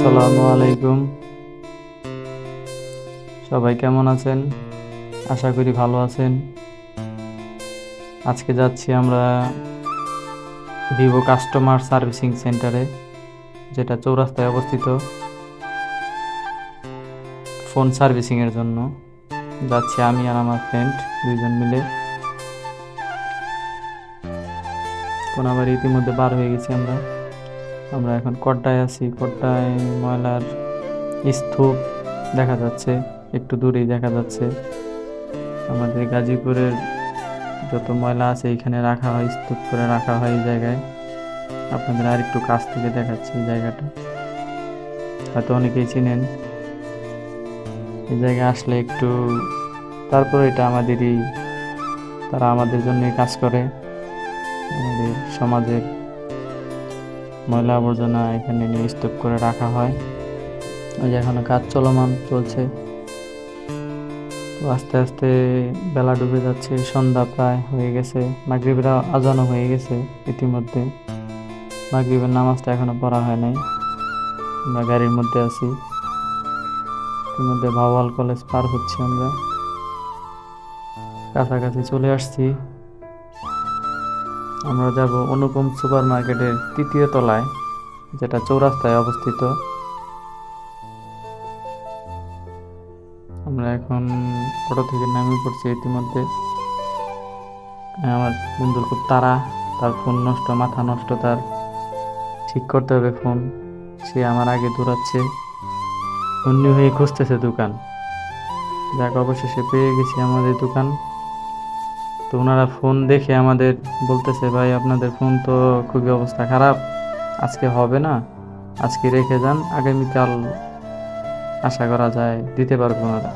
আসসালামু আলাইকুম। সবাই কেমন আছেন? আশা করি ভালো আছেন। আজকে যাচ্ছি আমরা ভিভো কাস্টমার সার্ভিসিং সেন্টারে, যেটা চৌরাস্তায় অবস্থিত, ফোন সার্ভিসিংয়ের জন্য। যাচ্ছি আমি আর আমার ফ্রেন্ড, দুইজন মিলে। কোনাবাড়ি ইতিমধ্যে বার হয়ে গেছি আমরা। আমরা এখন কড্ডায় আছি। কড্ডায় ময়লার স্তূপ দেখা যাচ্ছে, একটু দূরেই দেখা যাচ্ছে। আমাদের গাজীপুরের যত ময়লা আছে এখানে রাখা হয়, স্তূপ করে রাখা হয় এই জায়গায়। আপনাদের আর একটু কাছ থেকে দেখাচ্ছি এই জায়গাটা, হয়তো অনেকেই চিনেন। এই জায়গায় আসলে একটু, তারপরে এটা আমাদেরই, তারা আমাদের জন্যই কাজ করে। আমাদের সমাজের ময়লা আবর্জনা এখানে নিয়ে স্তূপ করে রাখা হয়। ওই যে এখনো কাজ চলমান চলছে। তো আস্তে আস্তে বেলা ডুবে যাচ্ছে, সন্ধ্যা প্রায় হয়ে গেছে, মাগরিবের আজানও হয়ে গেছে ইতিমধ্যে। মাগরিবের নামাজটা এখনো পড়া হয় নাই। আমরা গাড়ির মধ্যে আছি, ইতিমধ্যে ভাওয়াল কলেজ পার হচ্ছি। আমরা কাছাকাছি চলে আসছি। আমরা যাব অনুপম সুপার মার্কেটের 3য় তলায়, যেটা চৌরাস্তায় অবস্থিত। আমরা এখন অটো থেকে নেমে পড়ছি ইতিমধ্যে। আমার বন্ধুর খুব তাড়া, তার ফোন নষ্ট, মাথা নষ্ট, তার ঠিক করতে হবে ফোন। সে আমার আগে দৌড়াচ্ছে, অন্য হয়ে খুঁজতেছে দোকান। যাক, অবশেষে পেয়ে গেছি আমাদের দোকান। তো ওনারা ফোন দেখে আমাদের বলতেছে, ভাই আপনাদের ফোন তো খুবই অবস্থা খারাপ, আজকে হবে না, আজকে রেখে যান, আগামীকাল আশা করা যায় দিতে পারবো ওনারা।